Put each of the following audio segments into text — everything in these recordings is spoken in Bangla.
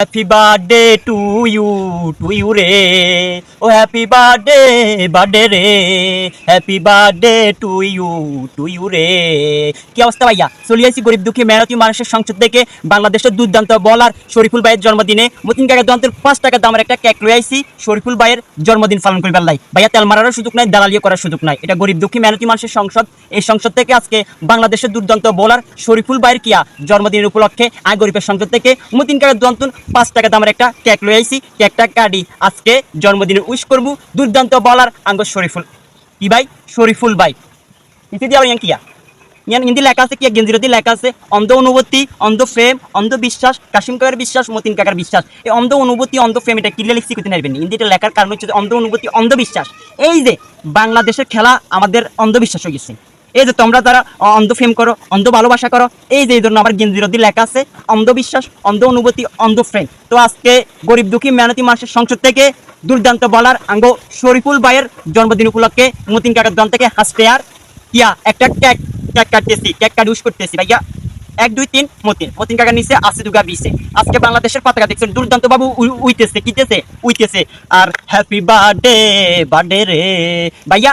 হ্যাপি বার্থডে টু ইউ রে, ও হ্যাপি বার্থডে বার্থডে রে, হ্যাপি বার্থডে টু ইউ রে। কি অবস্থা ভাইয়া? চলে আসি গরিব দুঃখী মেহনতি মানুষের সংসদ থেকে বাংলাদেশের দুর্দান্ত বলার শরীফুল ভাইয়ের জন্মদিনে মতিন কাকা দন্তের 5 টাকা দামের একটা কেক লয়ে আইছি শরীফুল ভাইয়ের জন্মদিন পালন করিবার লাই। ভাইয়া তেল মারারও সুযোগ নাই, দালালিও করার সুযোগ নাই। এটা গরিব দুঃখী মেহনতি মানুষের সংসদ। এই সংসদ থেকে আজকে বাংলাদেশের দুর্দান্ত বলার শরীফুল ভাইয়ের কিয়া জন্মদিনের উপলক্ষে আয় গরিবের সংসদ থেকে মতিন কাকা দন্তন 5 টাকা দামের একটা কেক লয়ে আইছি। কেকটা কাটি আজকে জন্মদিনে উইশ করবো দুর্দান্ত বলার আঙ্গ শরীফুল কি ভাই, শরীফুল ভাই ইতি দিয়ে আবার কিয়া ইয়ান হিন্দি লেখা আছে, কি গেঞ্জিরতি লেখা আছে অন্ধ অনুভূতি, অন্ধ ফেম, অন্ধ বিশ্বাস, কাশিম কাকার বিশ্বাস, মতিন কাকার বিশ্বাস। এই অন্ধ অনুভূতি, অন্ধ ফেম এটা কিলে লিখছি করতে পারবেন। হিন্দিটা লেখার কারণ হচ্ছে অন্ধ অনুভূতি, অন্ধ বিশ্বাস। এই যে বাংলাদেশের খেলা আমাদের অন্ধবিশ্বাস হয়ে গেছে। এই যে তোমরা যারা অন্ধ ফেম করো, অন্ধ ভালোবাসা করো, এই যে এই জন্য আমার গেঞ্জিরতি লেখা আছে অন্ধবিশ্বাস, অন্ধ অনুভূতি, অন্ধ ফ্রেম। তো আজকে গরিব দুঃখী মেহনতি মানুষের সংসদ থেকে দুর্দান্ত বলার আঙ্গ শরীফুল ভাইয়ের জন্মদিন উপলক্ষে মতিন কাকার দল থেকে হাসতে আর কিয়া একটা কেক কাটতেছি, কেক কাট উইশ করতেছি ভাইয়া। 1 2 3 মতিন কাকার নিচে আছে দুগা বিছে। আজকে বাংলাদেশের পতাকা দেখছেন দুর্দান্ত বাবু উইতেছে, কিতেছে উইতেছে। আর হ্যাপি বার্থডে বার্থডে রে ভাইয়া।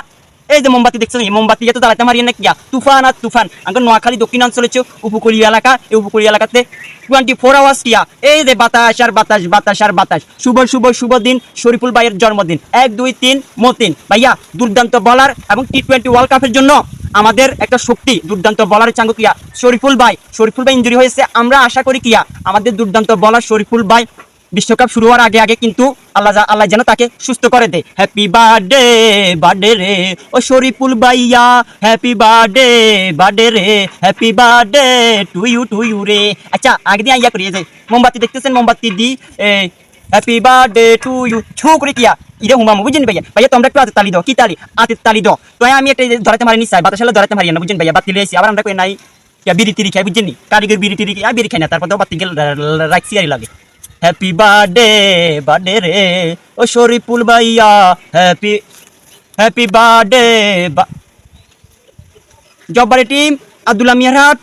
এই যে মোমবাতি দেখছেন, এই মোমবাতি এত জ্বালাতে মারিয়ে না কিয়া তুফান আর তুফান। আমরা নোয়াখালী দক্ষিণাঞ্চলে উপকূলীয় এলাকা, এই উপকূলীয় এলাকাতে 24 আওয়ার্স কিয়া এই যে বাতাস আর বাতাস, বাতাস আর বাতাস। শুভ শুভ শুভ দিন শরীফুল ভাইয়ের জন্মদিন। 1 2 3 মতিন ভাইয়া দুর্দান্ত বলার এবং টি20 ওয়ার্ল্ড কাপের জন্য আমাদের একটা শক্তি দুর্দান্ত বলার চাঙ্গ কিয়া শরীফুল ভাই ইনজুরি হয়েছে। আমরা আশা করি কিয়া আমাদের দুর্দান্ত বলার শরীফুল ভাই বিশ্বকাপ শুরু হওয়ার আগে কিন্তু আল্লাহ যেন তাকে সুস্থ করে দেয়। হ্যাপি বার্থডে বার্থডে রে, ও শরীফুল ভাইয়া হ্যাপি বার্থডে বার্থডে রে, হ্যাপি বার্থডে টু ইউ রে। আচ্ছা আগে দিয়ে ইয়া করি, যে মোমবাতি দেখতেছেন, মোমবাতি দি হ্যাপি বার্থডে টু ইউ ছু করে কিয়া ইরে হুমাম বুঝছেন ভাইয়া। ভাইয়া তোমরা একটু হাতে তালি দাও, কি তালি? হাতের তালি দাও। তো আমি একটা ধরাতে মারিনি চাই, বাতাসালে ধরাতে মারি না বুঝছেন ভাইয়া। বাতি লিয়েছি আবার আমরা কই নাই বিড়ি তিরি খাই বুঝছেন নি, কারিগর বিড়ি তিরি খাই, বিড়ি খাই না, তারপর তো বাতি রাখছি আর লাগে। হ্যাপি বার্থডে বার্থডে রে, ও শরীফুল ভাইয়া happy birthday. জব্বারি team Abdullah Miarhat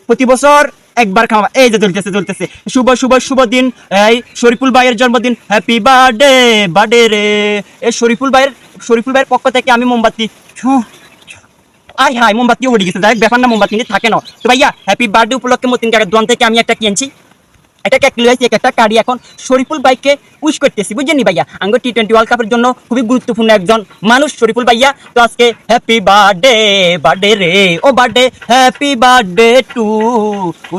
প্রতি বছর একবার খাওয়া। এই যে চলতেছে শুভ শুভ শুভ দিন এই শরীফুল ভাইয়ের জন্মদিন। হ্যাপি বার্থডে বার্থডে রে। এই শরীফুল ভাইয়ের পক্ষ থেকে আমি মোমবাতি হাই মোমবাতিও উড়ে গেছে, ডাইরেক্ট ব্যাপার না, মোমবাতি নিয়ে থাকে না। তো ভাইয়া হ্যাপি বার্থডে উপলক্ষে মতিন কাকার দোকান থেকে আমি একটা কিনছি, এটা কেক লিয়েছি, একটা কার্ডি এখন শরীফুল ভাইকে উইশ করতেছি বুঝছেন ভাইয়া। আঙ্গ টি20 ওয়ার্ল্ড কাপের জন্য খুবই গুরুত্বপূর্ণ একজন মানুষ শরীফুল ভাইয়া। তো আজকে হ্যাপি বার্থডে বার্থডে রে, ও birthday happy birthday to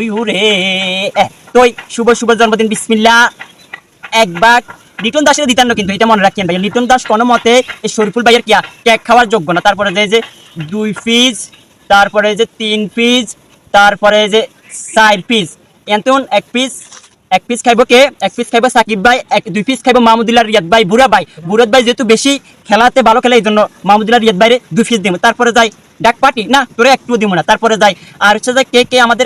you রে। তো শুভ শুভ জন্মদিন, বিসমিল্লাহ। একবার লিটন দাসের দিতেন না কিন্তু এটা মনে রাখেন ভাইয়া, লিটন দাস কোনো মতে এই শরীফুল ভাইয়ের কিয়া কেক খাওয়ার যোগ্য না। তারপরে যে 2 পিস, তারপরে যে 3 পিস, তারপরে যে 4 পিস, এমন এক পিস খাইব কে? 1 পিস খাইব সাকিব ভাই, 2 পিস খাইব মাহমুদুল্লাহ রিয়াদ ভাই, বুড়া ভাই যেহেতু বেশি খেলাতে ভালো খেলে এই জন্য মাহমুদুল্লাহ রিয়াদ ভাইরে 2 পিস দিব। তারপরে যাই ডাক পার্টি না, তোরে একটু দিব না। তারপরে যাই আর হচ্ছে যে কে আমাদের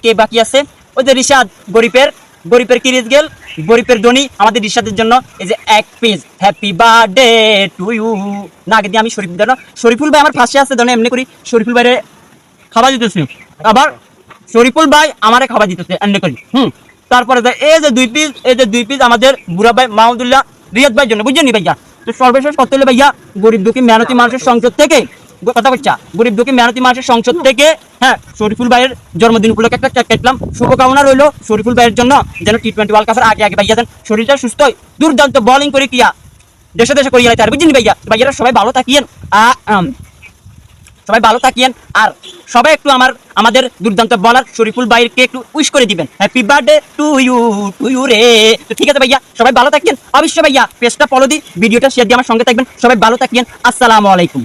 কে বাকি আছে, ওই যে রিশাদ গরিবের কিরিজ গেল, গরিবের ধনী আমাদের রিশাদের জন্য এই যে 1 piece happy birthday to you. না আগে দিয়ে আমি শরীফুল ভাই আমার পাশে আছে, ধরনের এমনি করি শরীফুল ভাইরে খাবার দিতেছি, আবার শরীফুল ভাই আমারে খাবার দিতেছে এমনি করি। তারপরে এই যে 2 পিস আমাদের বুড়া ভাই মাহমুদুল্লাহ রিয়াদ ভাইয়ের জন্য বুঝছেন ভাইয়া। তো সর্বশেষ কত হলে ভাইয়া গরিব দুঃখী মেহনতি মানুষের সংসদ থেকে কথা বলছা, গরিব দুঃখী মেহনতি মানুষের সংসদ থেকে হ্যাঁ শরীফুল ভাইয়ের জন্মদিন উপলক্ষে একটা কেক কাটলাম। শুভকামনা রইলো শরীফুল ভাইয়ের জন্য, যেন টি20 ওয়ার্ল্ড কাপের আগে ভাইয়া যেন শরীরটা সুস্থ হয়, দুর্দান্ত বোলিং করে কিয়া দেশে করিয়ে লাইতে আর বুঝছেন ভাইয়ারা সবাই ভালো থাকিয়েন, সবাই ভালো থাকিয়েন। আর সবাই একটু আমাদের দুর্দান্ত বলার শরীফুল ভাইকে একটু উইশ করে দিবেন, হ্যাপি বার্থডে টু ইউ রে। তো ঠিক আছে ভাইয়া, সবাই ভালো থাকিয়েন। অবশ্যই ভাইয়া পেজটা ফলো দি, ভিডিওটা শেয়ার দিয়ে আমার সঙ্গে থাকবেন। সবাই ভালো থাকিয়েন, আসসালামু আলাইকুম।